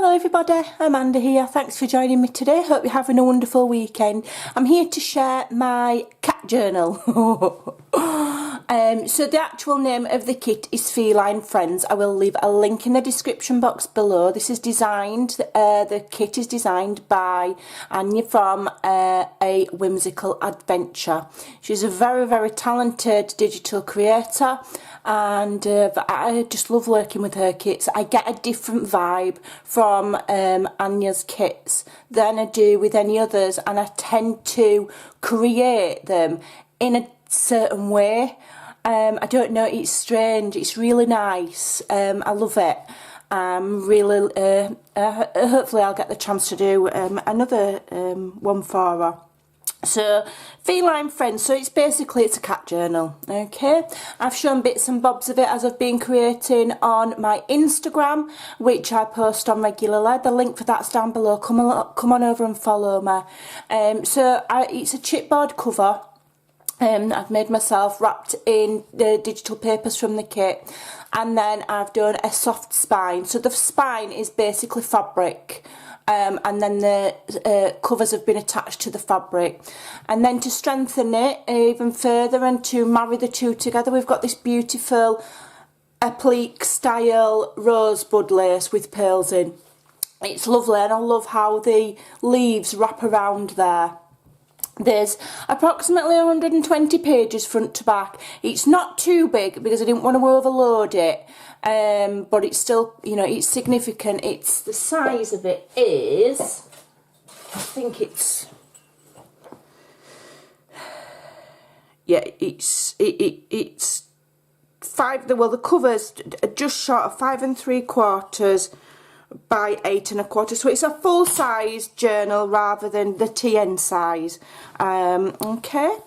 Hello everybody, Amanda here. Thanks for joining me today. Hope you're having a wonderful weekend. I'm here to share my cat journal. So the actual name of the kit is Feline Friends. I will leave a link in the description box below. This is designed, the kit is designed by Anya from AWhimsicalAdventure. She's a very talented digital creator, and I just love working with her kits. I get a different vibe from Anya's kits than I do with any others, and I tend to create them in a certain way. I don't know, it's strange, it's really nice. I love it. Really hopefully I'll get the chance to do another one for her. So Feline Friends, so it's a cat journal. Okay, I've shown bits and bobs of it as I've been creating on my Instagram, which I post on regularly. The link for that's down below. Come on over and follow me. It's a chipboard cover. I've made myself, wrapped in the digital papers from the kit, and then I've done a soft spine. So the spine is basically fabric, and then the covers have been attached to the fabric. And then to strengthen it even further and to marry the two together, we've got this beautiful applique style rosebud lace with pearls in. It's lovely, and I love how the leaves wrap around there. There's approximately 120 pages front to back. It's not too big because I didn't want to overload it, but it's still, you know, it's significant. It's the size of it is, I think it's, yeah, it's five. Well, the cover's just short of 5 3/4 by 8 1/4, so it's a full size journal rather than the TN size. Okay,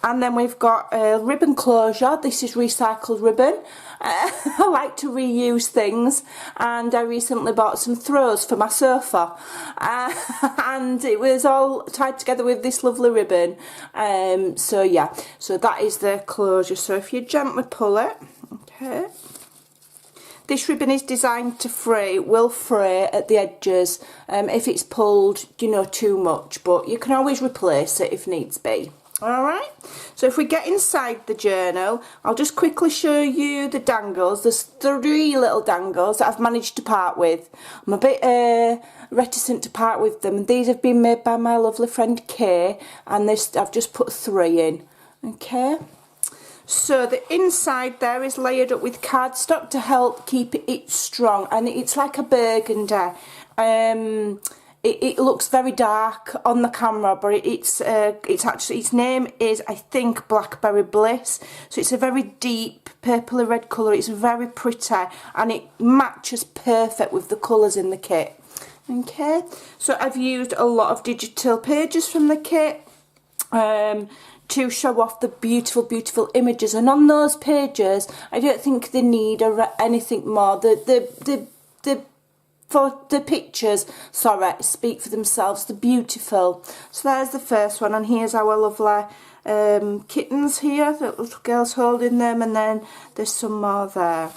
and then we've got a ribbon closure. This is recycled ribbon. I like to reuse things, and I recently bought some throws for my sofa, and it was all tied together with this lovely ribbon. So yeah, so that is the closure. So if you gently pull it, okay. This ribbon is designed to fray, will fray at the edges if it's pulled, you know, too much, but you can always replace it if needs be. Alright, so if we get inside the journal, I'll just quickly show you the dangles. There's 3 little dangles that I've managed to part with. I'm a bit reticent to part with them. These have been made by my lovely friend Kay, and this I've just put 3 in. Okay. So the inside there is layered up with cardstock to help keep it strong, and it's like a burgundy. It looks very dark on the camera, but it's actually, its name is, I think, Blackberry Bliss. So it's a very deep purpley red colour. It's very pretty, and it matches perfect with the colours in the kit. Okay, so I've used a lot of digital pages from the kit to show off the beautiful images, and on those pages I don't think they need anything more. For the pictures, sorry, speak for themselves. They're beautiful. So there's the first one, and here's our lovely kittens here, the little girls holding them, and then there's some more there.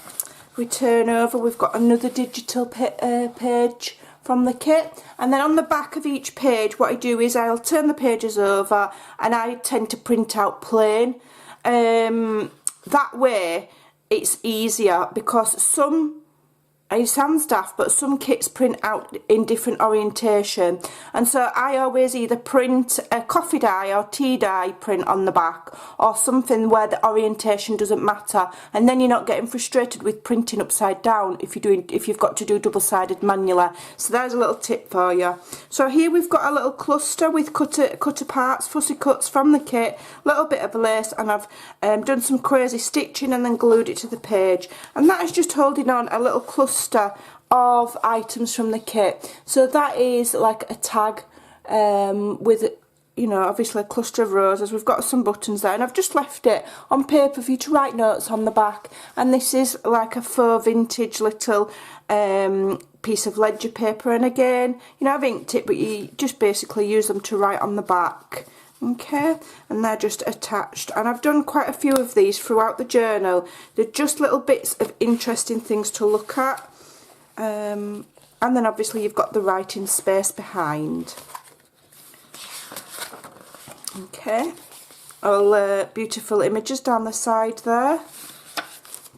If we turn over, we've got another digital page from the kit, and then on the back of each page what I do is I'll turn the pages over, and I tend to print out plain. That way it's easier, because it sounds daft, but some kits print out in different orientation, and so I always either print a coffee dye or tea dye print on the back, or something where the orientation doesn't matter, and then you're not getting frustrated with printing upside down if you've got to do double-sided manually. So there's a little tip for you. So here we've got a little cluster with cut parts, fussy cuts from the kit, little bit of lace, and I've done some crazy stitching and then glued it to the page, and that is just holding on a little cluster of items from the kit. So that is like a tag with, you know, obviously a cluster of roses. We've got some buttons there, and I've just left it on paper for you to write notes on the back. And this is like a faux vintage little piece of ledger paper, and again, you know, I've inked it, but you just basically use them to write on the back. Okay, and they're just attached, and I've done quite a few of these throughout the journal. They're just little bits of interesting things to look at. And then obviously you've got the writing space behind. Okay, all beautiful images down the side there.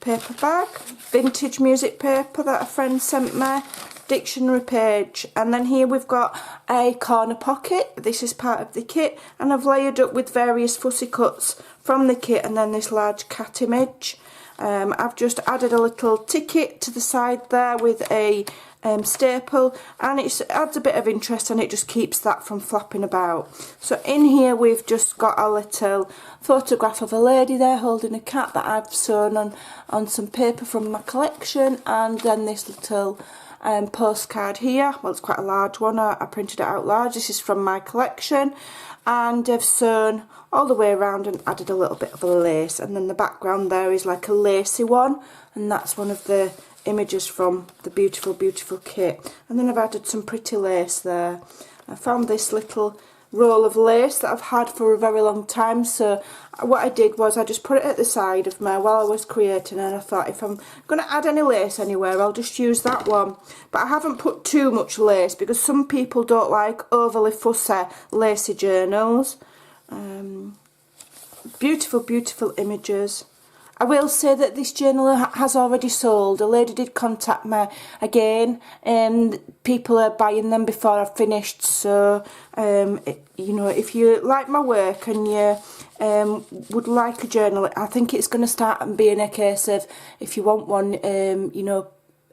Paper bag, vintage music paper that a friend sent me, dictionary page, and then here we've got a corner pocket. This is part of the kit, and I've layered up with various fussy cuts from the kit, and then this large cat image. I've just added a little ticket to the side there with a staple, and it adds a bit of interest, and it just keeps that from flapping about. So in here we've just got a little photograph of a lady there holding a cat that I've sewn on some paper from my collection, and then this little postcard here. Well, it's quite a large one. I printed it out large. This is from my collection, and I've sewn all the way around and added a little bit of a lace, and then the background there is like a lacy one, and that's one of the images from the beautiful kit. And then I've added some pretty lace there. I found this little roll of lace that I've had for a very long time, so what I did was I just put it at the side of me while I was creating, and I thought if I'm going to add any lace anywhere, I'll just use that one. But I haven't put too much lace because some people don't like overly fussy lacy journals. Beautiful images. I will say that this journal has already sold. A lady did contact me again, and people are buying them before I've finished. So, you know, if you like my work and you would like a journal, I think it's going to start being a case of if you want one, you know,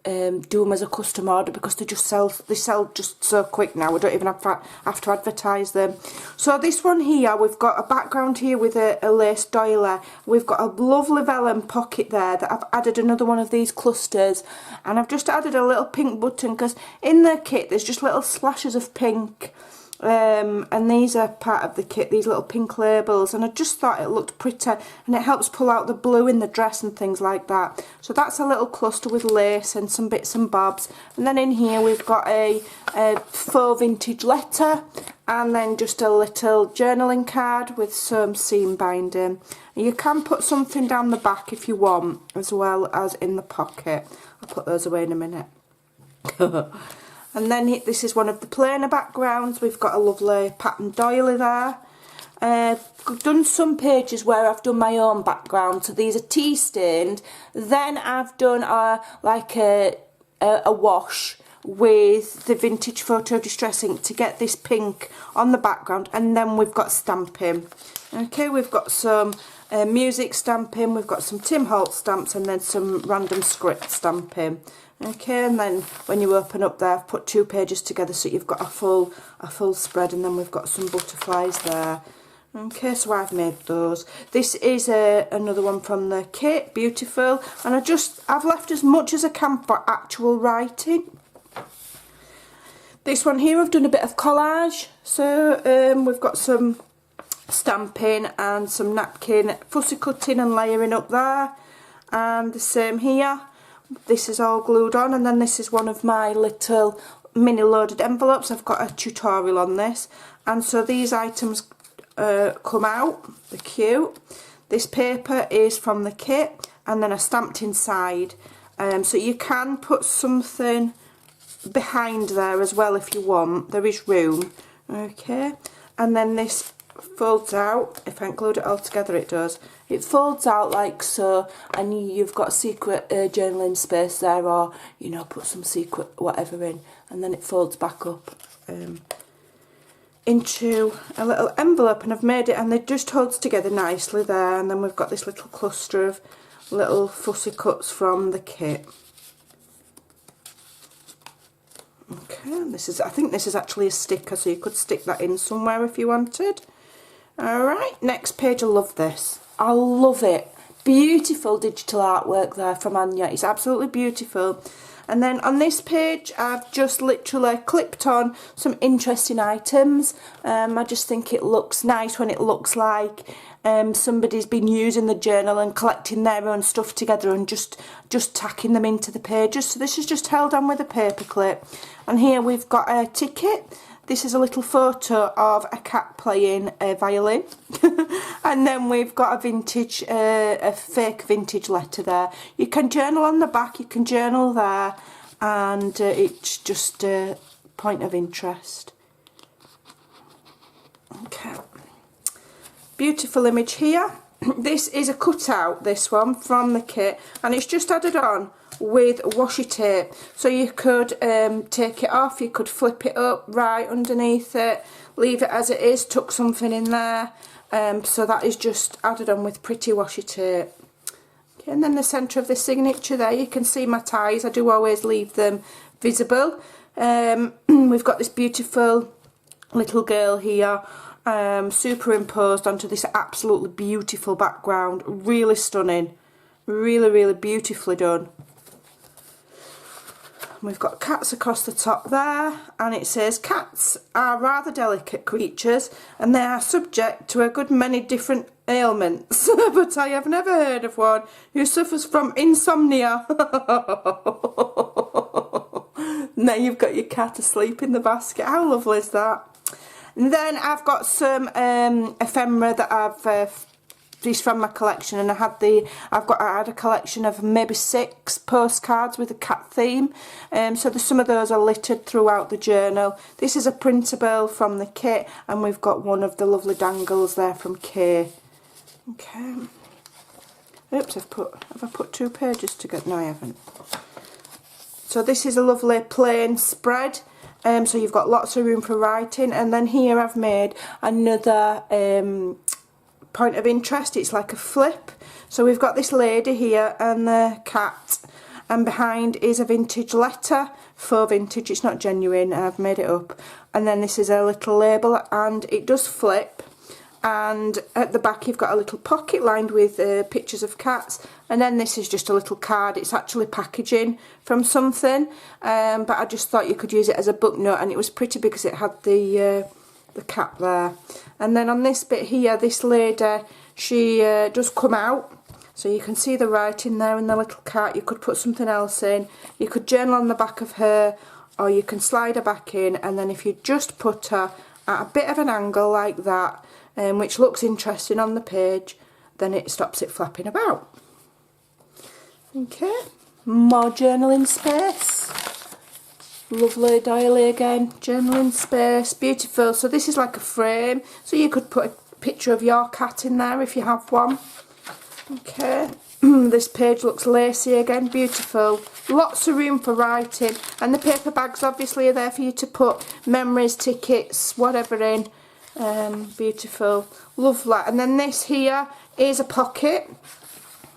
do them as a custom order, because they sell just so quick now. We don't even have to advertise them. So this one here, we've got a background here with a lace doily. We've got a lovely vellum pocket there that I've added another one of these clusters, and I've just added a little pink button because in the kit there's just little slashes of pink. And these are part of the kit, these little pink labels, and I just thought it looked pretty, and it helps pull out the blue in the dress and things like that. So that's a little cluster with lace and some bits and bobs. And then in here we've got a faux vintage letter, and then just a little journaling card with some seam binding. And you can put something down the back if you want, as well as in the pocket. I'll put those away in a minute. And then this is one of the plainer backgrounds. We've got a lovely pattern doily there. I've done some pages where I've done my own background, so these are tea stained. Then I've done like a wash with the vintage photo distress ink to get this pink on the background, and then we've got stamping. Okay, we've got some music stamping, we've got some Tim Holtz stamps, and then some random script stamping. Okay, and then when you open up there, I've put 2 pages together so you've got a full spread, and then we've got some butterflies there. Okay, so I've made those. This is another one from the kit, beautiful, and I've left as much as I can for actual writing. This one here, I've done a bit of collage, so we've got some stamping and some napkin fussy cutting and layering up there, and the same here. This is all glued on, and then this is one of my little mini loaded envelopes. I've got a tutorial on this, and so these items come out. They're cute. This paper is from the kit, and then I stamped inside, so you can put something behind there as well if you want. There is room. Okay, and then this folds out. If I include it all together, it does. It folds out like so, and you've got secret journaling space there, or you know, put some secret whatever in, and then it folds back up into a little envelope, and I've made it, and it just holds together nicely there. And then we've got this little cluster of little fussy cuts from the kit. Okay, and I think this is actually a sticker, so you could stick that in somewhere if you wanted. Alright, next page. I love this. I love it. Beautiful digital artwork there from Anya. It's absolutely beautiful. And then on this page, I've just literally clipped on some interesting items. I just think it looks nice when it looks like somebody's been using the journal and collecting their own stuff together and just tacking them into the pages. So this is just held on with a paper clip. And here we've got a ticket. This is a little photo of a cat playing a violin. And then we've got a fake vintage letter there. You can journal on the back, you can journal there, and it's just a point of interest. Okay, beautiful image here. This is a cutout, this one, from the kit, and it's just added on with washi tape. So you could take it off, you could flip it up right underneath it, leave it as it is, tuck something in there. So that is just added on with pretty washi tape. Okay, and then the centre of the signature there, you can see my ties. I do always leave them visible. We've got this beautiful little girl here, superimposed onto this absolutely beautiful background. Really stunning, really beautifully done. We've got cats across the top there, and it says cats are rather delicate creatures and they are subject to a good many different ailments, but I have never heard of one who suffers from insomnia. Now you've got your cat asleep in the basket. How lovely is that? And then I've got some ephemera that I've these from my collection, and I had a collection of maybe 6 postcards with a cat theme. So some of those are littered throughout the journal. This is a printable from the kit, and we've got one of the lovely dangles there from Kay. Okay. Oops, have I put 2 pages together? No, I haven't. So this is a lovely plain spread. So you've got lots of room for writing, and then here I've made another point of interest. It's like a flip. So we've got this lady here and the cat, and behind is a vintage letter. Faux vintage, it's not genuine, I've made it up. And then this is a little label, and it does flip, and at the back you've got a little pocket lined with pictures of cats, and then this is just a little card. It's actually packaging from something, but I just thought you could use it as a book note, and it was pretty because it had the cap there. And then on this bit here, this lady, she does come out, so you can see the writing there in the little cat. You could put something else in, you could journal on the back of her, or you can slide her back in, and then if you just put her at a bit of an angle like that, which looks interesting on the page, then it stops it flapping about. Okay, more journaling space. Lovely doily again, journaling space, beautiful. So this is like a frame, so you could put a picture of your cat in there if you have one. Okay, this page looks lacy again, beautiful. Lots of room for writing, and the paper bags obviously are there for you to put memories, tickets, whatever in. Beautiful, lovely. And then this here is a pocket.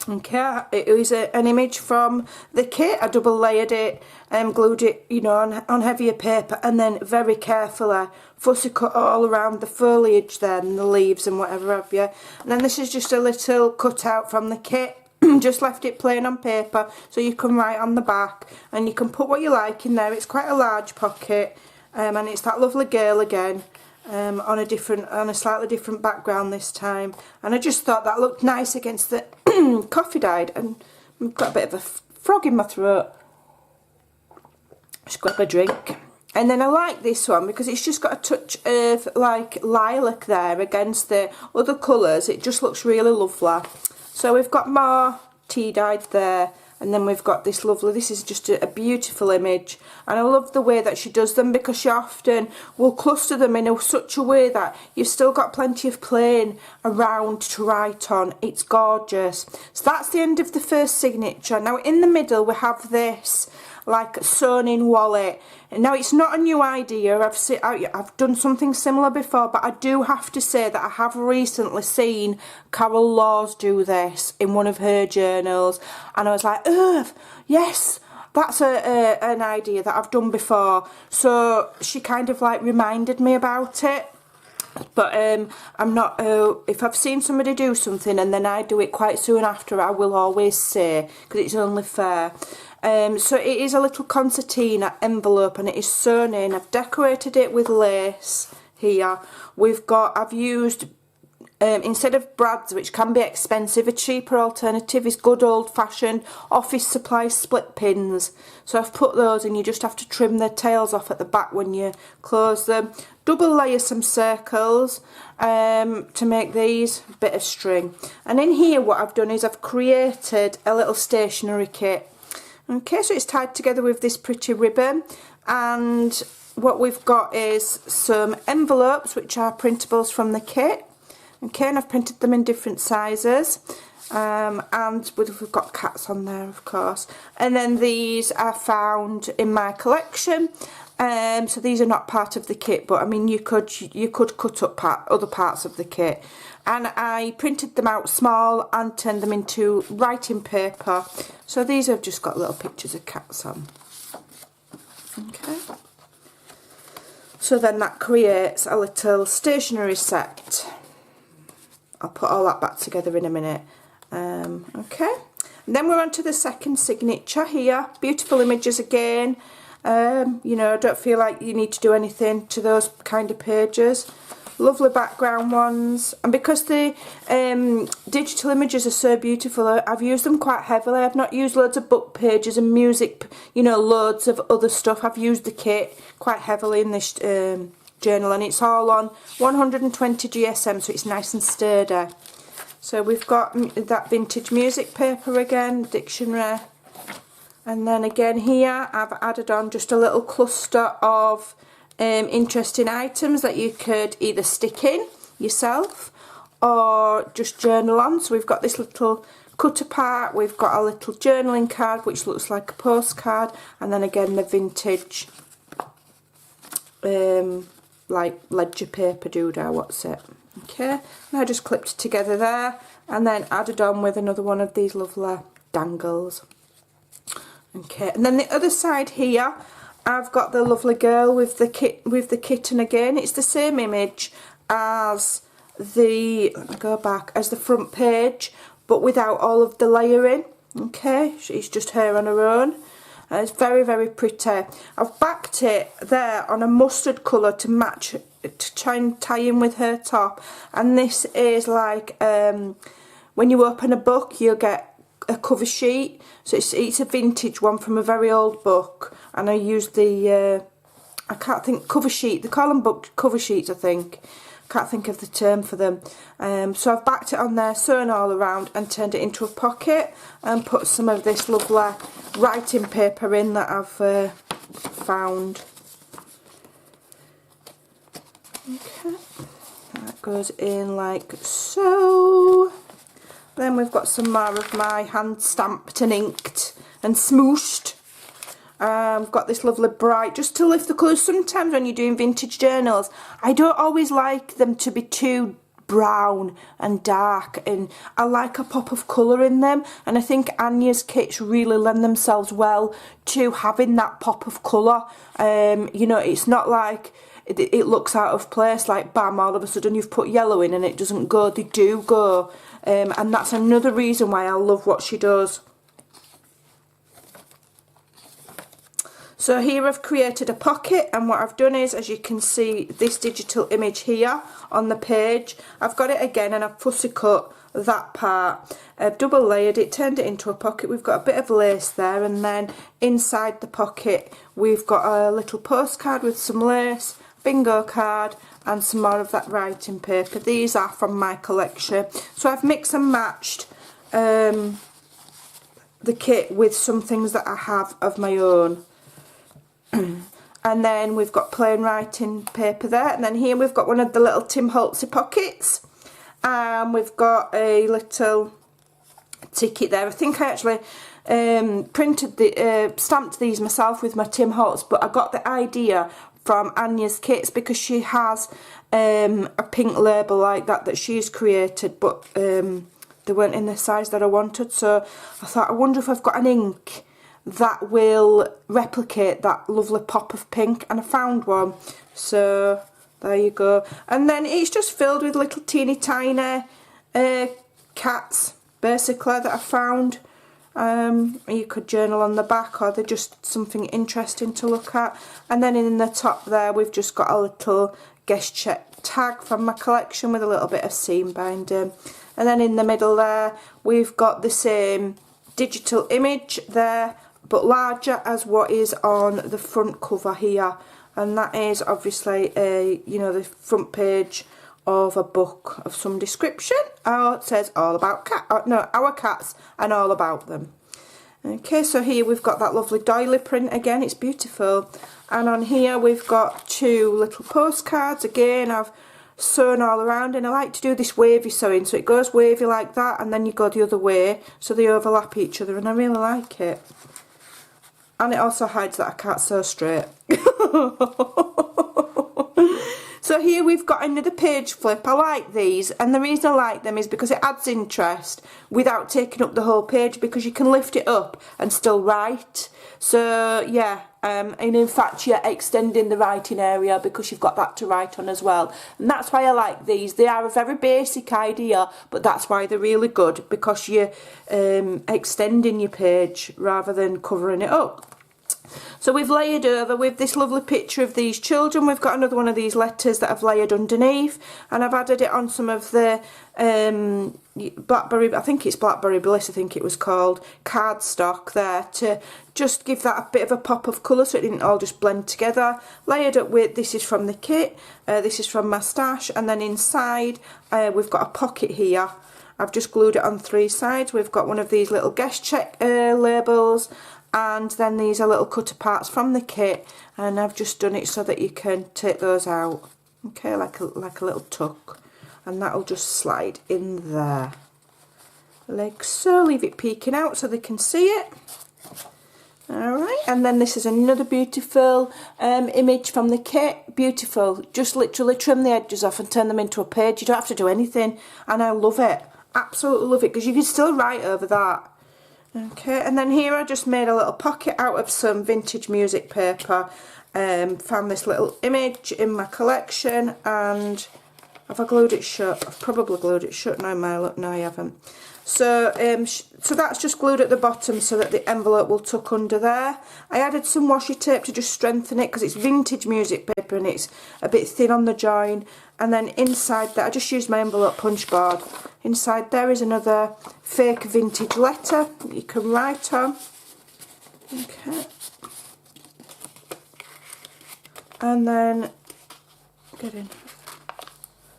Okay, it is an image from the kit. I double layered it and glued it, you know, on heavier paper, and then very carefully fussy cut all around the foliage there and the leaves and whatever have you. And then this is just a little cutout from the kit. Just left it plain on paper so you can write on the back, and you can put what you like in there. It's quite a large pocket, and it's that lovely girl again. On a slightly different background this time, and I just thought that looked nice against the coffee dyed, and I've got a bit of a frog in my throat. Just grab a drink. And then I like this one because it's just got a touch of like lilac there against the other colours. It just looks really lovely. So we've got more tea dyed there, and then we've got this lovely, this is just a beautiful image, and I love the way that she does them because she often will cluster them in such a way that you've still got plenty of plain around to write on. It's gorgeous. So that's the end of the first signature. Now in the middle we have this like sewn in wallet. Now it's not a new idea, I've done something similar before, but I do have to say that I have recently seen Carol Laws do this in one of her journals, and I was like, oh yes, that's an idea that I've done before. So she kind of like reminded me about it. But I'm not, if I've seen somebody do something and then I do it quite soon after, I will always say, because it's only fair. So it is a little concertina envelope, and it is sewn in. I've decorated it with lace here. I've used, instead of brads, which can be expensive, a cheaper alternative is good old-fashioned office supply split pins. So I've put those, and you just have to trim the tails off at the back when you close them. Double layer some circles to make these, bit of string. And in here what I've done is I've created a little stationery kit. Okay, so it's tied together with this pretty ribbon, and what we've got is some envelopes which are printables from the kit. Okay, and I've printed them in different sizes, and we've got cats on there, of course. And then these are found in my collection. So these are not part of the kit, but I mean you could cut up other parts of the kit. And I printed them out small and turned them into writing paper. So these have just got little pictures of cats on. Okay. So then that creates a little stationery set. I'll put all that back together in a minute. Okay. And then we're on to the second signature here. Beautiful images again. You know, I don't feel like you need to do anything to those kind of pages. Lovely background ones, and because the digital images are so beautiful, I've used them quite heavily. I've not used loads of book pages and music, you know, loads of other stuff. I've used the kit quite heavily in this journal, and it's all on 120 GSM, so it's nice and sturdy. So we've got that vintage music paper again, dictionary. And then again here I've added on just a little cluster of interesting items that you could either stick in yourself or just journal on. So we've got this little cut apart, we've got a little journaling card which looks like a postcard, and then again the vintage like ledger paper doodah, what's it? Okay, and I just clipped it together there and then added on with another one of these lovely dangles. Okay, and then the other side here, I've got the lovely girl with the kitten again. It's the same image as the, let me go back, as the front page, but without all of the layering. Okay, it's just her on her own. It's very, very pretty. I've backed it there on a mustard colour to match, to try and tie in with her top. And this is like, when you open a book, you'll get a cover sheet. So it's a vintage one from a very old book, and I used the I can't think, cover sheet, they call them book cover sheets, I think. Can't think of the term for them. So I've backed it on there, sewn all around, and turned it into a pocket, and put some of this lovely writing paper in that I've found. Okay, that goes in like so. Then we've got some more of my hand stamped and inked and smooshed. I've got this lovely bright, just to lift the colours. Sometimes when you're doing vintage journals, I don't always like them to be too brown and dark, and I like a pop of colour in them, and I think Anya's kits really lend themselves well to having that pop of colour. You know, it's not like it looks out of place, like bam, all of a sudden you've put yellow in and it doesn't go. They do go. And that's another reason why I love what she does. So here I've created a pocket, and what I've done is, as you can see, this digital image here on the page, I've got it again and I've fussy cut that part. I've double layered it, turned it into a pocket. We've got a bit of lace there, and then inside the pocket we've got a little postcard with some lace, bingo card, and some more of that writing paper. These are from my collection. So I've mixed and matched the kit with some things that I have of my own. And then we've got plain writing paper there, and then here we've got one of the little Tim Holtzy pockets, and we've got a little ticket there. I think I actually stamped these myself with my Tim Holtz, but I got the idea from Anya's kits because she has a pink label like that she's created, but they weren't in the size that I wanted. So I thought, I wonder if I've got an ink that will replicate that lovely pop of pink, and I found one. So there you go. And then it's just filled with little teeny tiny cats basically that I found. You could journal on the back, or they're just something interesting to look at. And then in the top there we've just got a little guest check tag from my collection with a little bit of seam binding. And then in the middle there we've got the same digital image there, but larger as what is on the front cover here, and that is obviously a, you know, the front page of a book of some description. Oh, it says all about our cats and all about them. Okay, so here we've got that lovely doily print again, it's beautiful. And on here we've got 2 little postcards. Again, I've sewn all around, and I like to do this wavy sewing, so it goes wavy like that and then you go the other way, so they overlap each other, and I really like it. And it also hides that I can't sew straight. So here we've got another page flip. I like these, and the reason I like them is because it adds interest without taking up the whole page, because you can lift it up and still write. So yeah, and in fact you're extending the writing area because you've got that to write on as well. And that's why I like these. They are a very basic idea, but that's why they're really good, because you're extending your page rather than covering it up. So we've layered over with this lovely picture of these children. We've got another one of these letters that I've layered underneath, and I've added it on some of the Blackberry, I think it's Blackberry Bliss, I think it was called, cardstock there, to just give that a bit of a pop of colour so it didn't all just blend together. Layered up with, this is from the kit, this is from my stash, and then inside we've got a pocket here. I've just glued it on 3 sides. We've got one of these little guest check labels, and then these are little cutter parts from the kit, and I've just done it so that you can take those out, okay, like a little tuck, and that'll just slide in there like so. Leave it peeking out so they can see it. Alright, and then this is another beautiful image from the kit. Beautiful. Just literally trim the edges off and turn them into a page. You don't have to do anything, and I love it. Absolutely love it, because you can still write over that. Okay, and then here I just made a little pocket out of some vintage music paper. Found this little image in my collection, and have I glued it shut? I've probably glued it shut. No, I haven't. So, so that's just glued at the bottom so that the envelope will tuck under there. I added some washi tape to just strengthen it because it's vintage music paper and it's a bit thin on the join. And then inside that, I just used my envelope punch board. Inside there is another fake vintage letter that you can write on. Okay. And then, get in.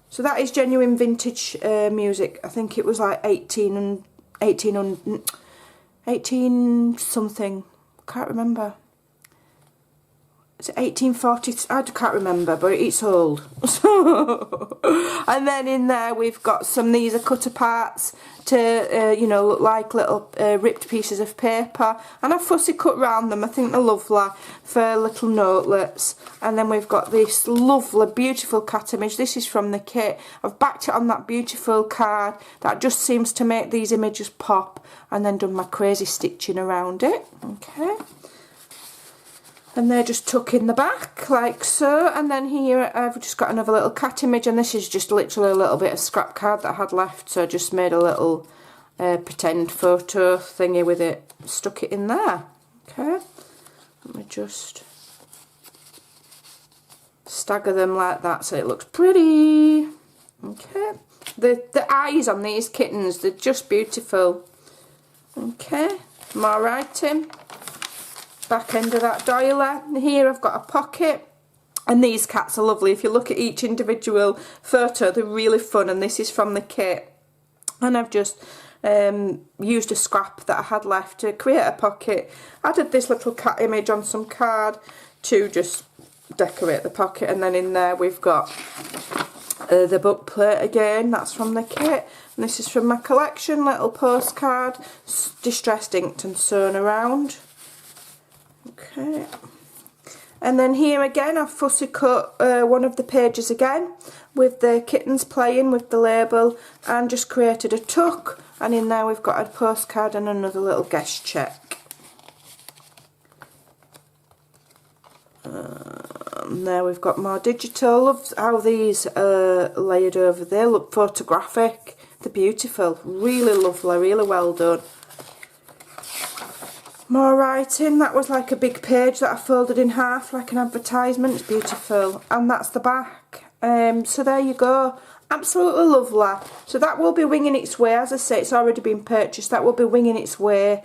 So that is genuine vintage music. I think it was like 18 something. Can't remember. Is it 1840? I can't remember, but it's old. And then in there we've got some, these are cutter parts to, you know, look like little ripped pieces of paper. And I've fussy cut round them. I think they're lovely for little notelets. And then we've got this lovely, beautiful cat image. This is from the kit. I've backed it on that beautiful card that just seems to make these images pop. And then done my crazy stitching around it. Okay. And they're just tuck in the back like so. And then here I've just got another little cat image, and this is just literally a little bit of scrap card that I had left, so I just made a little pretend photo thingy with it, stuck it in there. Okay, let me just stagger them like that so it looks pretty. Okay, the eyes on these kittens, they're just beautiful. Okay, more writing. Back end of that doily. Here I've got a pocket, and these cats are lovely. If you look at each individual photo, they're really fun, and this is from the kit. And I've just used a scrap that I had left to create a pocket. Added this little cat image on some card to just decorate the pocket, and then in there we've got the book plate again. That's from the kit, and this is from my collection. Little postcard, distressed inked and sewn around. Okay, and then here again I've fussy cut one of the pages again with the kittens playing with the label, and just created a tuck, and in there we've got a postcard and another little guest check. And there we've got more digital. Love how these are layered over there, look photographic, they're beautiful, really lovely, really well done. More writing. That was like a big page that I folded in half like an advertisement. It's beautiful. And that's the back. So there you go. Absolutely lovely. So that will be winging its way. As I say, it's already been purchased. That will be winging its way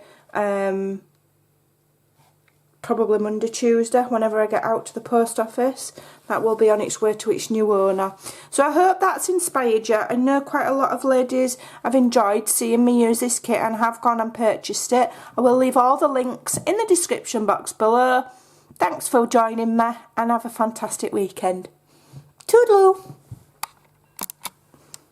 probably Monday, Tuesday, whenever I get out to the post office. That will be on its way to its new owner. So I hope that's inspired you. I know quite a lot of ladies have enjoyed seeing me use this kit and have gone and purchased it. I will leave all the links in the description box below. Thanks for joining me and have a fantastic weekend. Toodaloo!